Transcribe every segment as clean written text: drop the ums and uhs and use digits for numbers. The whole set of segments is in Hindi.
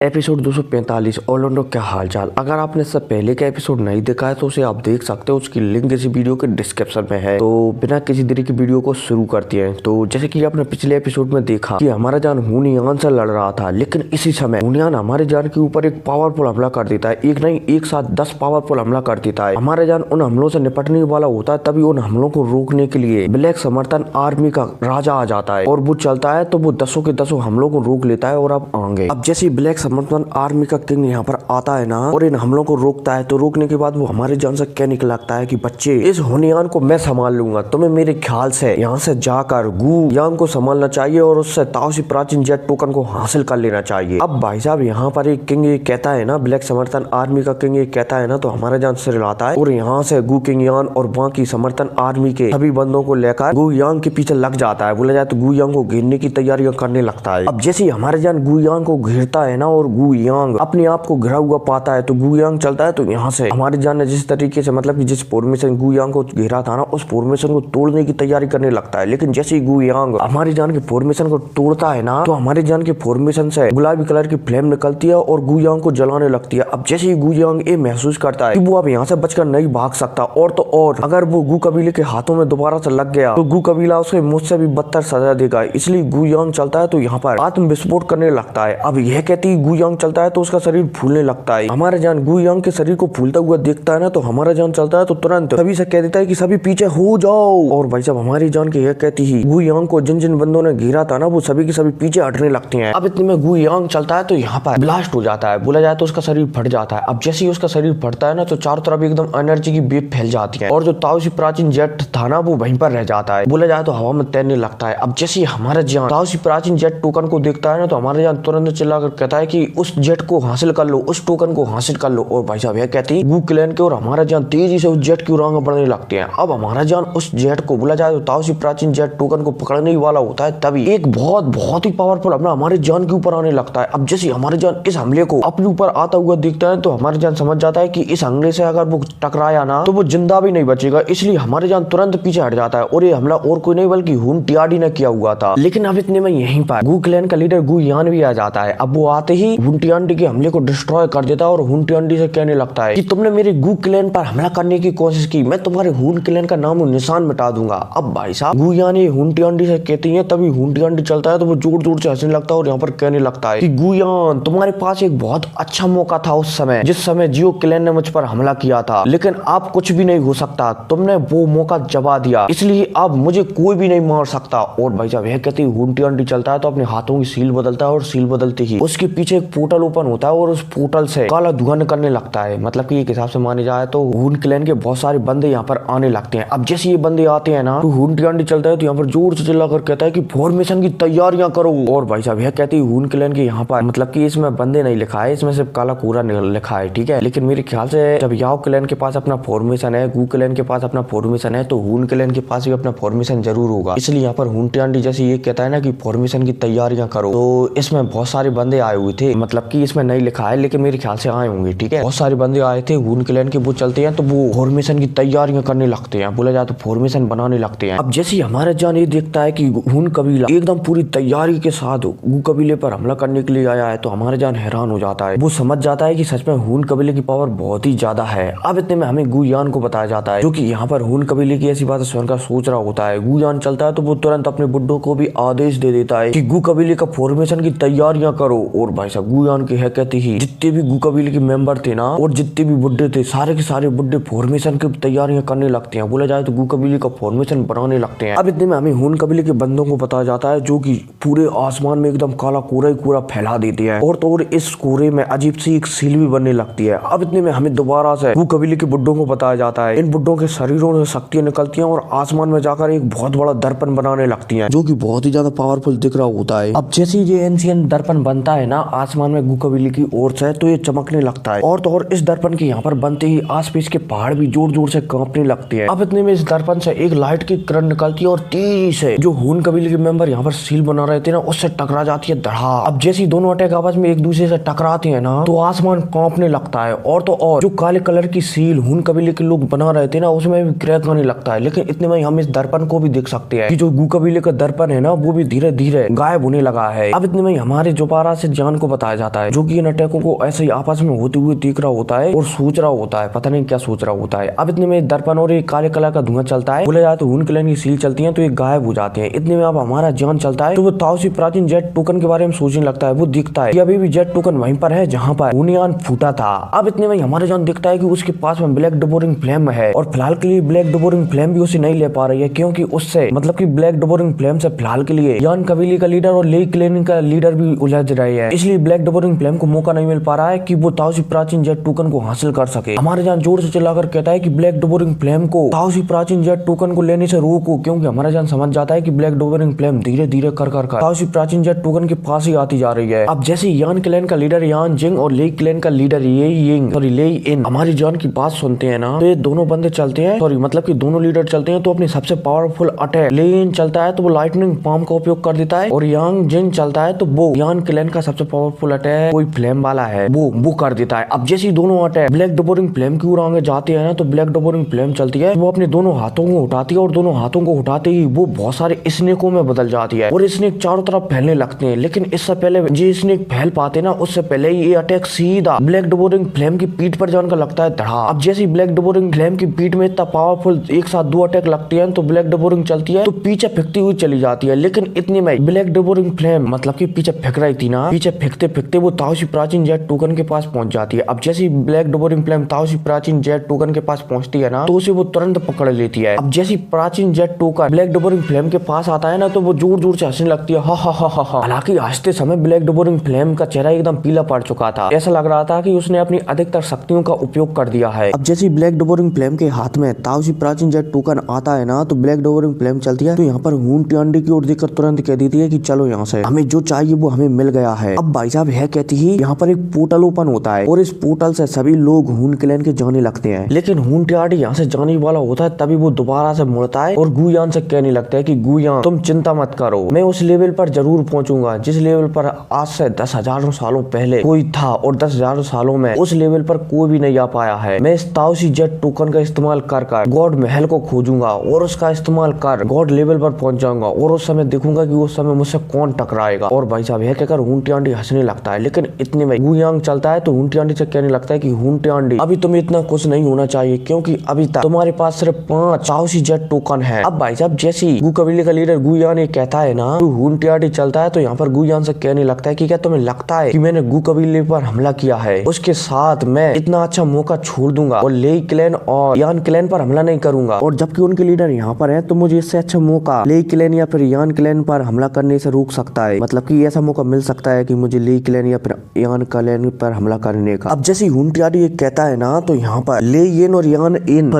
एपिसोड 245 ऑर्लैंडो क्या हालचाल। अगर आपने इससे पहले का एपिसोड नहीं देखा है तो उसे आप देख सकते हो, उसकी लिंक इसी वीडियो के डिस्क्रिप्शन में है। तो बिना किसी देरी की वीडियो को शुरू करते हैं। तो जैसे कि आपने पिछले एपिसोड में देखा कि हमारा जान हुनियान से लड़ रहा था, लेकिन इसी समय हुनियान हमारे जान के ऊपर एक पावरफुल हमला कर देता है। एक नहीं, एक साथ 10 पावरफुल हमला कर देता है। हमारा जान उन हमलों से निपटने वाला होता है, तभी उन हमलों को रोकने के लिए ब्लैक समर्थन आर्मी का राजा आ जाता है और वो चलता है तो वो 10 के 10 हमलों को रोक लेता है। और अब आगे अब जैसे ब्लैक समर्थन आर्मी का किंग यहाँ पर आता है ना और इन हमलों को रोकता है, तो रोकने के बाद वो हमारे जान से कहने लगता है कि बच्चे, इस हुनियान को मैं संभाल लूंगा, तुम्हें मेरे ख्याल से यहाँ से जाकर गू यांग को संभालना चाहिए और उससे ताओसी प्राचीन जेट टोकन को हासिल कर लेना चाहिए। अब भाई साहब यहाँ पर एक किंग ये कहता है ना, ब्लैक समर्थन आर्मी का किंग ये कहता है ना, तो हमारा जान सिर हिलाता है और यहाँ से गू किंग यान और बाकी समर्थन आर्मी के सभी बंदों को लेकर गू यांग के पीछे लग जाता है। बोला जाए तो गू यांग को घेरने की तैयारियां करने लगता है। अब जैसे हमारे जान गू यांग को घेरता है ना और गू यांग अपने आप को घिरा हुआ पाता है, तो गू यांग चलता है। तो यहाँ से हमारे जान ने जिस तरीके से मतलब कि जिस फॉर्मेशन गू यांग को घेरा था ना, उस फॉर्मेशन को तोड़ने की तैयारी करने लगता है। लेकिन जैसे ही गू यांग हमारी जान के फॉर्मेशन को तोड़ता है ना, तो हमारे जान के फॉर्मेशन से गुलाबी कलर की फ्लेम निकलती है और गू यांग को जलाने लगती है। अब जैसे ही गू यांग ये महसूस करता है कि वो अब यहाँ से बचकर नहीं भाग सकता, और तो और अगर वो गू कबीले के हाथों में दोबारा से लग गया तो गू कबीला उसे मुझसे भी बदतर सजा देगा। इसलिए गू यांग चलता है तो यहाँ पर आत्म विस्फोट करने लगता है। अब यह कहती गू यांग चलता है तो उसका शरीर फूलने लगता है। हमारा जान गू यांग के शरीर को फूलता हुआ देखता है ना, तो हमारा जान चलता है तो तुरंत सभी से कह देता है कि सभी पीछे हो जाओ। और भाई साहब हमारी जान के यह कहती ही गू यांग को जिन जिन बंदों ने घेरा था ना, वो सभी के सभी पीछे हटने लगते हैं। अब इतने में गू यांग चलता है तो यहाँ पर ब्लास्ट हो जाता है। बोला जाए तो उसका शरीर फट जाता है। अब जैसे ही उसका शरीर फटता है ना, तो चारों तरफ एकदम एनर्जी की वेव फैल जाती है और जो ताओसी प्राचीन जेट था ना, वो वहीं पर रह जाता है। बोला जाए तो हवा में तैरने लगता है। अब जैसे हमारा जान ताओसी प्राचीन जेट टोकन को देखता है ना, तो हमारा जान तुरंत चिल्लाकर कहता है कि उस जेट को हासिल कर लो, उस टोकन को हासिल कर लो। और भाई साहब यह कहती है गू क्लैन के और हमारा जान तेजी से उस जेट की उड़ान बढ़ने लगते हैं। अब हमारा जान उस जेट को, बोला जाए तो ताओसी प्राचीन जेट टोकन को पकड़ने वाला होता है, तभी एक बहुत ही पावरफुल हमला हमारे जान के ऊपर आने लगता है। अब जैसे हमारे जान इस हमले को अपने ऊपर आता हुआ देखता है, तो हमारे जान समझ जाता है कि इस हमले से अगर वो टकराया ना, तो वो जिंदा भी नहीं बचेगा। इसलिए हमारे जान तुरंत पीछे हट जाता है और ये हमला और कोई नहीं बल्कि हुन टियाडी ने किया हुआ था। लेकिन अब इतने में यहीं पर गू क्लैन का लीडर गू यान भी आ जाता है। अब वो आते ही हुन टियाडी के हमले को डिस्ट्रॉय कर देता है और हुन टियाडी से कहने लगता है कि तुमने मेरे गू क्लैन पर हमला करने की कोशिश की, मैं तुम्हारे हुन क्लैन का नाम और निशान मिटा दूंगा। अब भाई साहब गू यान ये हुन टियाडी से कहती है, तभी हुन टियाडी चलता है तो वो जोर जोर से हंसने लगता है और यहाँ पर कहने लगता है कि गू यान, तुम्हारे पास एक बहुत अच्छा मौका था उस समय, जिस समय जियो क्लैन ने मुझ पर हमला किया था, लेकिन अब कुछ भी नहीं हो सकता, तुमने वो मौका जवा दिया, इसलिए अब मुझे कोई भी नहीं मार सकता। और भाई साहब यह कहती हुन टियाडी चलता है तो अपने हाथों की सील बदलता है और सील बदलते ही उसके पीछे एक पोर्टल ओपन होता है और उस पोर्टल से काला धुआं निकलने लगता है। मतलब कि एक हिसाब से माने जाए तो हुन क्लैन के बहुत सारे बंदे यहाँ पर आने लगते हैं। अब जैसे ये बंदे आते हैं ना, तो हुन टियाडी चलता है तो यहाँ पर जोर से चिल्लाकर कहता है कि फॉर्मेशन की तैयारियां करो। और भाई साहब यह कहती है हुन क्लैन के यहाँ पर, मतलब कि इसमें बंदे नहीं लिखा है, इसमें सिर्फ काला कोरा लिखा है, ठीक है। लेकिन मेरे ख्याल से जब याओ क्लैन के पास अपना फॉर्मेशन है, गू क्लैन के पास अपना फॉर्मेशन है, तो हुन क्लैन के पास भी अपना फॉर्मेशन जरूर होगा। इसलिए यहाँ पर हुन टियाडी जैसे ये कहता है ना कि फॉर्मेशन की तैयारियां करो, तो इसमें बहुत सारे बंदे आए हुए थे। मतलब कि इसमें नहीं लिखा है लेकिन मेरे ख्याल से आए होंगे, ठीक है। बहुत सारे बंदे आए थे हुन क्लैन के, वो चलते हैं तो वो फॉर्मेशन की तैयारियां करने लगते हैं। बोला जाए तो फॉर्मेशन बनाने लगते हैं। अब जैसे हमारा जान ये देखता है कि हुन कबीला एकदम पूरी तैयारी के साथ गू कबीले पर हमला करने के लिए आया है, तो हमारे जान हैरान हो जाता है। वो समझ जाता है कि सच में हुन कबीले की पावर बहुत ही ज्यादा है। अब इतने में हमें गू यान को बताया जाता है, जो कि यहाँ पर हुन कबीले की ऐसी बात स्वयं का सोच रहा होता है। गू यान चलता है तो वो तुरंत अपने बुड्ढों को भी आदेश दे देता है कि गू कबीले का फॉर्मेशन की तैयारियां करो। और भाई साहब गू यान की है कहते ही जितने भी गू कबीले के मेंबर थे ना और जितने भी बुड्ढे थे, सारे के सारे बुड्ढे फॉर्मेशन की तैयारियां करने लगते हैं। बोला जाए तो गू कबीले का फॉर्मेशन बनाने लगते हैं। अब इतने में हमें हुन कबीले के बंदों को बताया जाता है, जो कि पूरे आसमान में एकदम काला कोरा ही कोरा फैला देते हैं और तो और इस कोरे में अजीब सी एक सील भी बनने लगती है। अब इतने में हमें दोबारा से गू कबीले के बुड्ढों को बताया जाता है। इन बुड्ढों के शरीरों से शक्तियां निकलती हैं और आसमान में जाकर एक बहुत बड़ा दर्पण बनाने लगती हैं, जो कि बहुत ही ज्यादा पावरफुल दिख रहा होता है। अब जैसे ये एंशिएंट दर्पण बनता है ना आसमान में गू कबीले की ओर से, तो ये चमकने लगता है और तो और इस दर्पण के यहाँ पर बनते ही आसपास के पहाड़ भी जोर जोर से कांपने लगते हैं। अब इतने में इस दर्पण से एक लाइट की किरण निकलती है और तेजी से जो हुन कबीले के मेंबर यहाँ पर सील बना रहे थे ना, उससे टकरा जाती है धड़ा। अब जैसे दोनों अटैक आपस में एक दूसरे से टकराते हैं ना, तो आसमान कांपने लगता है और तो और जो काले कलर की सील हुन कबीले के लोग बना रहे थे ना, उसमें भी क्रैक होने लगता है। लेकिन इतने में हम इस दर्पण को भी देख सकते हैं कि जो गू कबीले का दर्पण है ना, वो भी धीरे धीरे गायब होने लगा है। अब इतने में हमारे दोबारा से जान को बताया जाता है, जो कि इन अटैकों को ऐसे ही आपस में होते हुए देख रहा होता है और सोच रहा होता है, पता नहीं क्या सोच रहा होता है। अब इतने में दर्पण और एक काले कलर का धुआं चलता है। बोला जाए तो हून क्लैन की सील चलती है तो ये गायब हो जाते हैं। इतने में अब हमारा जान चलता है तो वो ताओसी प्राचीन जेट टोकन के बारे में सोचने लगता है। वो दिखता है कि अभी भी जेट टोकन वहीं पर है जहाँ पर हुनयान फूटा था। अब इतने में हमारा जान दिखता है कि उसके पास में ब्लैक डिवोरिंग फ्लेम है और फिलहाल के लिए ब्लैक डिवोरिंग फ्लेम भी उसे नहीं ले पा रही है, क्योंकि उससे मतलब कि ब्लैक डिवोरिंग फ्लेम से फिलहाल के लिए यान कबीले का लीडर और लेई क्लैन का लीडर भी उलझ रहे हैं। इसलिए ब्लैक डिवोरिंग फ्लेम को मौका नहीं मिल पा रहा है कि वो ताओसी प्राचीन जेट टोकन को हासिल कर सके। हमारे जान जोर से चिल्लाकर कहता है कि ब्लैक डिवोरिंग फ्लेम को ताओसी प्राचीन जेट टोकन को लेने से रोको, क्योंकि हमारा जान समझ जाता है कि ब्लैक डिवोरिंग फ्लेम धीरे धीरे कर ताओसी प्राचीन जेट टोकन के पास ही आती जा रही है। अब जैसे यान क्लैन का लीडर यान जिंग और लेई क्लैन का लीडर लेई इन हमारी जान की बात सुनते हैं ना, तो ये दोनों बंदे चलते हैं, सॉरी मतलब कि दोनों लीडर चलते हैं तो अपनी सबसे पावरफुल अटैक लेई इन चलता है तो वो लाइटनिंग पाम का उपयोग कर देता है, और यान जिंग चलता है तो वो यान क्लैन का सबसे पावरफुल अटैक कोई फ्लेम वाला है वो कर देता है। अब जैसे दोनों अटैक ब्लैक डिवोरिंग फ्लेम की ओर आगे जाते हैं ना, तो ब्लैक डिवोरिंग फ्लेम चलती है, वो अपने दोनों हाथों को उठाती है और दोनों हाथों को उठाते ही वो बहुत सारे स्नेकों में बदल जाती है और स्नेक चारों तरफ फैलने लगते हैं। लेकिन इससे पहले ये स्नेक फैल पाते ना, उससे पहले ही ये अटैक सीधा ब्लैक डिवोरिंग फ्लेम की पीठ पर जान का लगता है धड़ा। अब जैसे ब्लैक डिवोरिंग फ्लेम की पीठ में इतना पावरफुल एक साथ दो अटैक लगते हैं तो ब्लैक डिवोरिंग चलती है तो पीछे फेंकती हुई चली जाती है। लेकिन इतने में ब्लैक डिवोरिंग फ्लेम मतलब कि पीछे फेंक रही थी ना, पीछे फेंकते फेंकते वो ताओसी प्राचीन जेट टोकन के पास पहुंच जाती है। अब जैसे ब्लैक डिवोरिंग फ्लेम ताओसी प्राचीन जेट टोकन के पास पहुंचती है ना, तो उसे वो तुरंत पकड़ लेती है। अब जैसे प्राचीन jet token black devouring flame के पास आता है ना, तो वो जोर जोर से हंसने लगती है, हा हा हा हा। हालांकि हंसते समय ब्लैक डिवोरिंग फ्लेम का चेहरा एकदम पीला पड़ चुका था, ऐसा लग रहा था कि उसने अपनी अधिकतर शक्तियों का उपयोग कर दिया है। अब जैसे ब्लैक डिवोरिंग फ्लेम के हाथ में ताओसी प्राचीन जेट टोकन आता है ना, तो ब्लैक डिवोरिंग फ्लेम चलती है तो यहाँ पर हून टियांडी की ओर देखकर तुरंत कह देती है कि चलो यहाँ से, हमें जो चाहिए वो हमें मिल गया है। अब भाई साहब यह कहती ही यहाँ पर एक पोर्टल ओपन होता है और इस पोर्टल से सभी लोग हून क्लैन के जाने लगते हैं। लेकिन हून टियांडी यहाँ से जाने वाला होता है तभी वो दोबारा से मुड़ता है और गुयान से कहने लगता है कि गुयान तुम चिंता मत करो, मैं उस लेवल पर जरूर पहुंचूंगा जिस लेवल पर आज से 10,000 सालों पहले कोई था और 10,000 सालों में उस लेवल पर कोई भी नहीं आ पाया है। मैं इस ताओसी जेट टोकन का इस्तेमाल कर गॉड महल को खोजूंगा और उसका इस्तेमाल कर गॉड लेवल पर पहुंच जाऊंगा और उस समय देखूंगा कि उस समय मुझसे कौन टकराएगा। और भाई साहब यह कहकर हून टियांडी हंसने लगता है। लेकिन इतने में गुयांग चलता है तो हून टियांडी से कहने लगता है कि हून टियांडी अभी तुम्हें इतना खुश नहीं होना चाहिए, क्योंकि अभी तक तुम्हारे पास सिर्फ 5 ताओसी जेट टोकन है। अब भाई साहब जैसे गु कबीले का लीडर गुयान ये कहता है ना, तो हून टियांडी चलता है तो यहाँ पर गुयान से कहने लगता है कि क्या तुम्हें लगता है कि मैंने गु कबीले पर हमला किया है, उसके साथ मैं इतना अच्छा मौका छोड़ दूंगा और लेई क्लैन और यान क्लैन पर हमला नहीं करूंगा, और जबकि उनके लीडर यहाँ पर है तो मुझे इससे अच्छा मौका लेई क्लैन या फिर यान क्लैन पर हमला करने से रोक सकता है। मतलब कि ऐसा मौका मिल सकता है कि मुझे लेई क्लैन या फिर यान क्लैन पर हमला करने का। अब जैसे हून टियांडी ये कहता है ना, तो यहाँ पर लेयिन और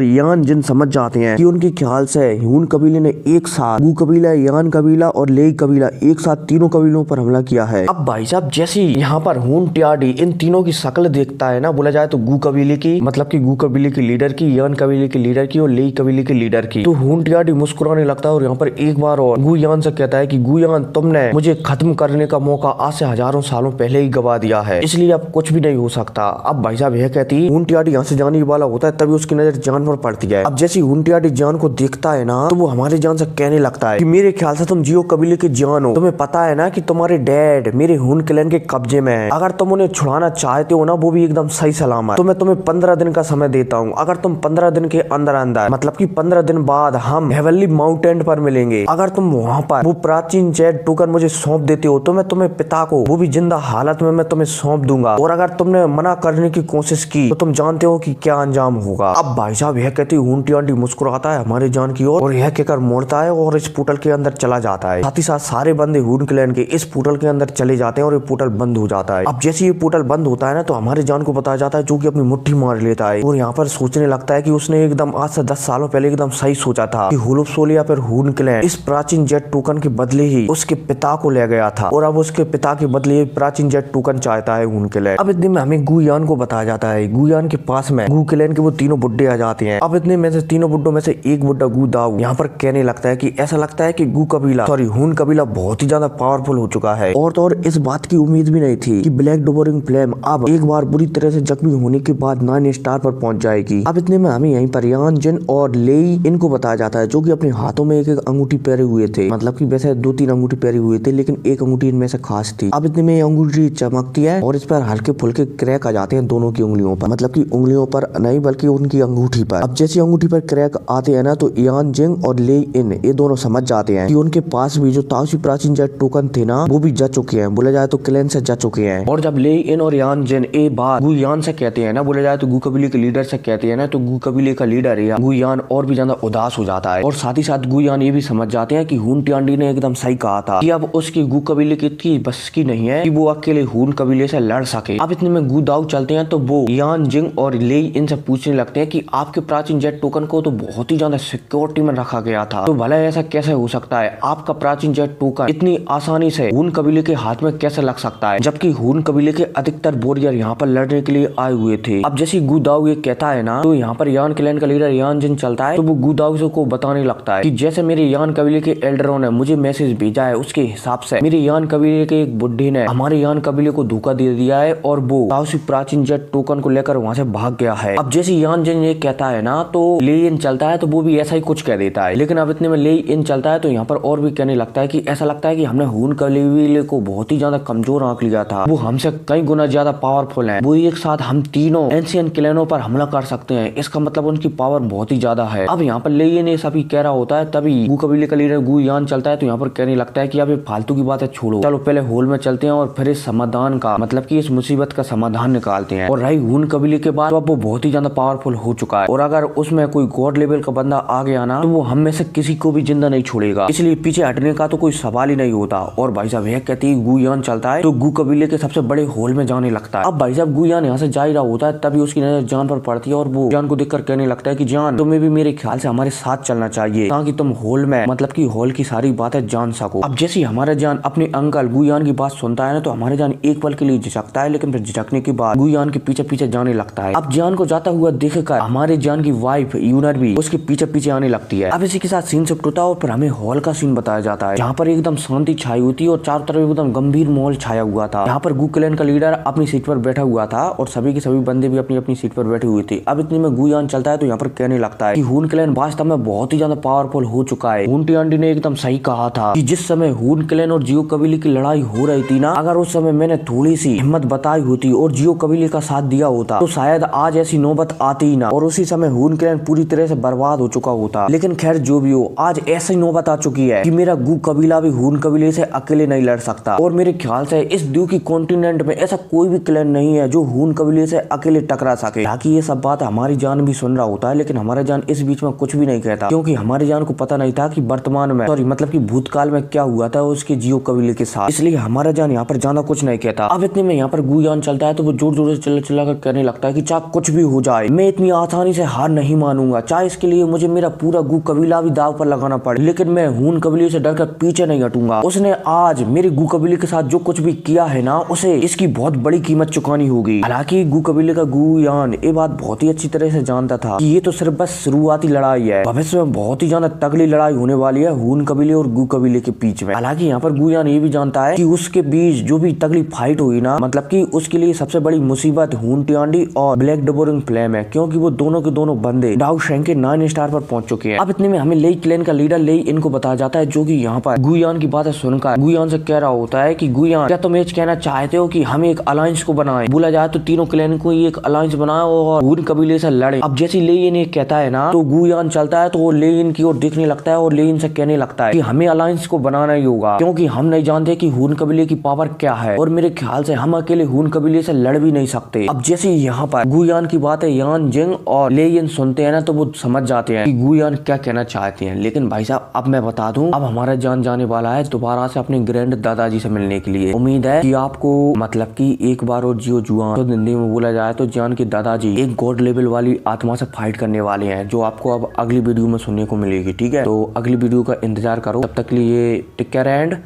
यान जिन समझ जाते हैं कि उनके ख्याल से हून कबीले ने एक साथ गु कबीला, यान कबीला और लेई कबीला एक साथ तीनों कबीलों पर हमला किया है। अब भाई साहब जैसे यहाँ पर हून टियांडी इन तीनों की शक्ल देखता है ना, बोला जाए तो गु कबीले की मतलब कि गु कबीले की लीडर की, यान कबीले की लीडर की और लेई कबीले की लीडर की, तो हून टियांडी मुस्कुराने लगता है और यहाँ पर एक बार और गुयान से कहता है कि गुयान तुमने मुझे खत्म करने का मौका आज से हजारों सालों पहले ही गवा दिया है, इसलिए अब कुछ भी नहीं हो सकता। अब भाई साहब यह कहती हून टियांडी यहाँ से जाने वाला होता है तभी उसकी नजर जान पर पड़ती है। अब जैसे हून टियांडी जान को देखता है ना, तो वो हमारे जान से कहने लगता है कि मेरे ख्याल से तुम जियो कबीले के जान हो, तुम्हें पता है ना कि तुम्हारे डैड मेरे हून क्लैन के कब्जे में है, अगर तुम उन्हें छुड़ाना चाहते हो ना, वो भी एकदम सही सलामत, तो मैं तुम्हें 15 दिन का समय देता हूँ। अगर तुम 15 दिन के अंदर अंदर मतलब कि 15 दिन बाद हम हेवनली माउंटेन पर मिलेंगे, अगर तुम वहाँ पर वो प्राचीन जेट टोकन मुझे सौंप देते हो तो मैं तुम्हें पिता को वो भी जिंदा हालत में मैं तुम्हें सौंप दूंगा, और अगर तुमने मना करने की कोशिश की तो तुम जानते हो कि क्या अंजाम होगा। अब भाई साहब यह कहती हून टियांडी मुस्कुराता है हमारे जान की ओर और यह कहकर मोड़ता है और इस पोर्टल के अंदर चला जाता है। साथ ही साथ सारे बंदे हून क्लैन के इस पोर्टल के अंदर चले जाते हैं और ये पोर्टल बंद हो जाता है। अब जैसे ये पोर्टल बंद होता है ना, तो हमारे जान को बताया जाता है जो कि अपनी मुट्ठी मार लेता है और यहाँ पर सोचने लगता है कि उसने एकदम आज से 10 सालों पहले एकदम सही सोचा था कि होलोप्सोल या फिर हून क्लैन इस प्राचीन जेट टोकन के बदले ही उसके पिता को ले गया था और अब उसके पिता के बदले प्राचीन जेट टोकन चाहता है हून क्लैन। अब इतने में हमें गुयान को बताया जाता है, गुयान के पास में गु क्लैन के वो तीनों बुड्ढे आ जाते हैं। अब इतने में से तीनों बुड्ढों में से एक बुड्ढा गु दाऊ यहाँ पर कहने लगता है कि ऐसा लगता है कि गु कबीला सॉरी हून कबीला बहुत ही ज्यादा पावरफुल हो चुका है, और तो और इस बात की उम्मीद भी नहीं थी कि ब्लैक डिवोरिंग फ्लेम अब एक बार बुरी तरह से जख्मी होने के बाद 9 स्टार पर पहुंच जाएगी। अब इतने में हमें यहीं पर यान जिन और लेई इनको बताया जाता है जो कि अपने हाथों में एक अंगूठी पहरे हुए थे, मतलब कि वैसे 2-3 अंगूठी पहरे हुए थे लेकिन एक अंगूठी इनमें से खास थी। अब इतने में में अंगूठी चमकती है और इस पर हल्के फुल्के क्रैक आ जाते हैं दोनों की उंगलियों पर, मतलब कि उंगलियों पर नहीं बल्कि उनकी अंगूठी पर। अब जैसे अंगूठी पर क्रैक आते हैं ना तो यान जिंग और ले इन ये दोनों समझ जाते हैं कि उनके पास भी जो ताओसी प्राचीन जेट टोकन थे ना वो भी जा चुके हैं, बोला जाए तो क्लैन से जा चुके हैं। और जब ले इन और यान जिन ये बात गु यान से कहते हैं ना, बोला जाए तो गु कबीले के लीडर से कहते हैं ना, तो गु कबीले का लीडर है गु यान और भी ज्यादा उदास हो जाता है। और साथ ही साथ गु यान ये भी समझ जाते हैं कि हुन टियांडी ने एकदम सही कहा था कि अब उसकी गु कबीले की इतनी बस की नहीं है कि वो अकेले हुन कबीले से लड़ सके। अब इतने में गु दाऊ चलते हैं तो वो यान जिंग और ले इन से पूछने लगते हैं कि आपके प्राचीन जेट टोकन को तो बहुत ही ज्यादा सिक्योरिटी में रखा गया था, तो भला ऐसा कैसे हो सकता है, आपका प्राचीन जेट टोकन इतनी आसानी से हुन कबीले के हाथ में कैसे लग सकता है, जबकि हुन कबीले के अधिकतर वॉरियर यहाँ पर लड़ने के लिए आए हुए थे। अब जैसे गु दाऊ ये कहता है ना तो यहाँ पर यान क्लैन का लीडर यान जिन चलता है तो वो गु दाऊ को बताने लगता है कि जैसे मेरे यान कबीले के एल्डरों ने मुझे मैसेज भेजा है उसके हिसाब से मेरे यान कबीले के एक बुड्ढे ने हमारे यान कबीले को धोखा दे दिया है और वो ताओसी प्राचीन जेट टोकन को लेकर वहाँ से भाग गया है। अब जैसे यान जिन ये कहता है ना तो ले इन चलता है तो वो भी ऐसा ही कुछ कह देता है, लेकिन अब इतने में ले इन चलता है तो यहाँ पर और भी कहने लगता है कि ऐसा लगता है कि हमने हुन कबीले को बहुत ही ज्यादा कमजोर आंक लिया था, वो हमसे कई गुना ज्यादा पावरफुल है, वो एक साथ हम तीनों एंशिएंट क्लैनों पर हमला कर सकते हैं, इसका मतलब उनकी पावर बहुत ही ज्यादा है। अब यहाँ पर ले इन सभी कह रहा होता है तभी गु कबीले का लीडर गु यान चलता है तो यहाँ पर कहने लगता है कि अब ये फालतू की बातें छोड़ो, चलो पहले होल में चलते हैं और फिर इस समाधान का मतलब कि इस मुसीबत का समाधान निकालते हैं। और रही हुन कबीले के बाद तो अब वो बहुत ही ज्यादा पावरफुल हो चुका है और अगर उसमें कोई गॉड लेवल का बंदा आ गया ना तो वो हम में से किसी को भी जिंदा नहीं छोड़ेगा, इसलिए पीछे हटने का तो कोई सवाल ही नहीं होता। और भाई साहब यह कहती है गु यान चलता है तो गु कबीले के सबसे बड़े होल में जाने लगता है। अब भाई साहब गु यान यहाँ से जा ही रहा होता है तभी उसकी नजर जान पर पड़ती है और वो जान को देखकर कहने लगता है कि जान तुम्हें भी मेरे ख्याल से हमारे साथ चलना चाहिए ताकि तुम होल में मतलब कि होल की सारी बातें जान सको। अब जैसे हमारा जान अपने अंकल गु यान की बात सुनता है ना तो हमारे जान एक पल के लिए झिझकता है, लेकिन फिर झिझकने के बाद गु यान के पीछे पीछे जाने लगता है। अब जान को जाता हुआ देखकर हमारे जान की वाइफ यूनर भी उसके पीछे पीछे आने लगती है। अब इसी के साथ सीन शिफ्ट होता है और फिर हमें हॉल का सीन बताया जाता है जहाँ पर एकदम शांति छाई होती है और चारों तरफ एकदम गंभीर माहौल छाया हुआ था। यहाँ पर गु क्लैन का लीडर अपनी सीट पर बैठा हुआ था और सभी के सभी बंदे भी अपनी अपनी सीट पर बैठे हुए थे। अब इतने में गु यान चलता है तो यहाँ पर कहने लगता है कि हुन क्लैन वास्तव में बहुत ही ज्यादा पावरफुल हो चुका है। हुन टियांडी ने एकदम सही कहा था कि जिस समय हुन क्लैन और जियो कबीले की लड़ाई हो रही थी ना, अगर उस समय मैंने थोड़ी सी हिम्मत बताई होती और जियो कबीले का साथ दिया होता तो शायद आज ऐसी नौबत आती ही ना और उसी समय हुन क्लैन पूरी तरह से बर्बाद हो चुका होता। लेकिन खैर जो भी हो, आज ऐसी नौबत आ चुकी है कि मेरा गु कबीला भी हुन कबीले से अकेले नहीं लड़ सकता और मेरे ख्याल से इस द्वीप की कॉन्टिनेंट में ऐसा कोई भी क्लैन नहीं है जो हुन कबीले से अकेले टकरा सके। ताकि ये सब बात हमारी जान भी सुन रहा होता है, लेकिन हमारा जान इस बीच में कुछ भी नहीं कहता क्योंकि हमारे जान को पता नहीं था कि वर्तमान में मतलब कि भूतकाल में क्या हुआ था उसके जियो कबीले के साथ, इसलिए हमारा जान यहाँ पर ज्यादा कुछ नहीं कहता। अब इतने में यहाँ पर गु यान चलता है तो वो जोर जोर से चिल्ला चिल्ला कर कहने लगता है कि चाहे कुछ भी हो जाए मैं इतनी आसानी से हार नहीं मानूंगा, चाहे इसके लिए मुझे मेरा पूरा गु कबीला भी दाव पर लगाना पड़े, लेकिन मैं हुन कबीले से डरकर पीछे नहीं हटूंगा। उसने आज मेरे गु कबीले के साथ जो कुछ भी किया है ना उसे इसकी बहुत बड़ी कीमत चुकानी होगी। हालांकि गु कबीले का गु यान ये बात बहुत ही अच्छी तरह से जानता था कि ये तो सिर्फ बस शुरुआती लड़ाई है, भविष्य में बहुत ही ज्यादा तगड़ी लड़ाई होने वाली है हुन कबीले और गु कबीले के बीच में। हालांकि यहाँ पर गु यान ये भी जानता है कि उसके बीच जो भी तगड़ी फाइट हुई ना मतलब कि उसके लिए सबसे बड़ी मुसीबत हुन टियांडी और ब्लैक डिवोरिंग फ्लेम है, क्योंकि वो दोनों के दोनों बंदे डाउ शेंग के 9 स्टार पर पहुंच चुके हैं। अब इतने में हमें लेई क्लैन का लीडर लेई इनको बताया जाता है जो कि यहाँ पर गु यान की बातें सुनकर गु यान से कह रहा होता है कि गु यान क्या तुम ये कहना चाहते हो कि हम एक अलायंस को बनाएं, बोला जाए तो तीनों क्लैन को एक अलायंस बनाए और हुन कबीले से लड़े। अब जैसे लेइन ये कहता है ना तो गु यान चलता है तो वो लेइन की ओर देखने लगता है और लेइन से कहने लगता है कि हमें अलायंस को बनाना ही होगा क्योंकि हम नहीं जानते कि हुन कबीले की पावर क्या है और मेरे ख्याल से हम अकेले हुन कबीले से लड़ भी नहीं सकते। अब जैसे यहाँ पर गु यान की बातें यान जिंग और लेइन सुनते हैं ना तो वो समझ जाते हैं कि गु यान क्या कहना चाहते हैं। लेकिन भाई साहब अब मैं बता दूं, अब हमारा जान जाने वाला है दोबारा से अपने ग्रैंड दादाजी से मिलने के लिए। उम्मीद है कि आपको मतलब कि एक बार और जियो जुआन तो हिंदी में बोला जाए तो जान के दादाजी एक गॉड लेवल वाली आत्मा से फाइट करने वाले हैं जो आपको अब अगली वीडियो में सुनने को मिलेगी। ठीक है, तो अगली वीडियो का इंतजार करो, तब तक के लिए टेक केयर एंड